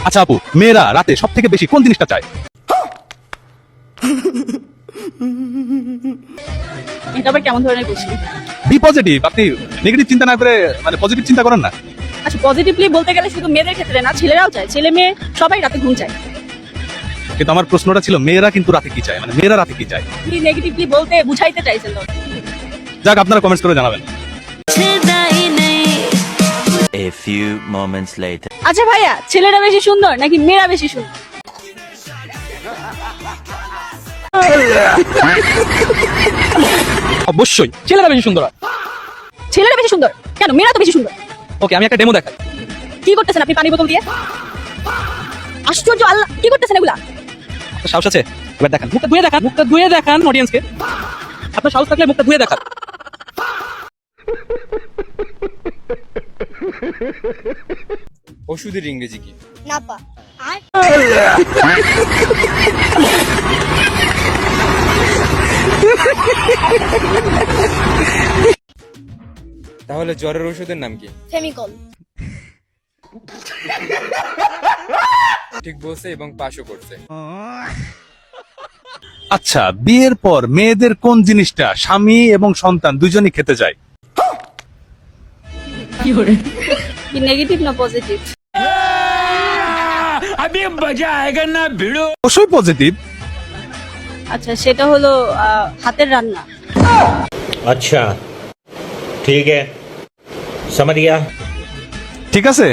আচ্ছা আপু, মেয়েরা রাতে সব থেকে বেশি কোন জিনিসটা চায়? এটা আবার কেমন ধরনের কোশ্চেন? বি পজিটিভ, আপনি নেগেটিভ চিন্তা না করে মানে পজিটিভ চিন্তা করেন না। আচ্ছা, পজিটিভলি বলতে গেলে শুধু মেয়েদের ক্ষেত্রে না, ছেলেরাও চায়। ছেলে মেয়ে সবাই রাতে ঘুম চায়। কিন্তু আমার প্রশ্নটা ছিল মেয়েরা কিন্তু রাতে কি চায়, মানে মেয়েরা রাতে কি চায়? কি নেগেটিভলি বলতে বুঝাইতে চাইছেন তো? যাক, আপনারা কমেন্টস করে জানাবেন। A few moments later. আচ্ছা ভাইয়া, ছেলেরা বেশি সুন্দর নাকি মেয়েরা বেশি সুন্দর? অবশ্যই ছেলেরা বেশি সুন্দর হয়। ছেলেরা বেশি সুন্দর কেন? মেয়েরা তো বেশি সুন্দর। ওকে, আমি একটা ডেমো দেখাই। কি করতেছেন আপনি পানি বোতল দিয়ে? আশ্চর্য আল্লাহ, কি করতেছেন এগুলা? আপনার সাহস আছে? এবার দেখান, মুখটা ধুয়ে দেখান, মুখটা ধুয়ে দেখান অডিয়েন্সকে। আপনার সাহস থাকলে মুখটা ধুয়ে দেখান। ওষুধের ইংরেজি কি? নাপা আর তাহলে জ্বরের ওষুধের নাম কি? ফেমিকল। ঠিক বলছে এবং পাশও করছে। আচ্ছা, বিয়ের পর মেয়েদের কোন জিনিসটা স্বামী এবং সন্তান দুজনই খেতে যায়? কি নেগেটিভ না পজিটিভ? অবশ্যই পজিটিভ। আচ্ছা, সেটা হলো হাতের রান্না। अच्छा ठीक है समझ गया ঠিক আছে।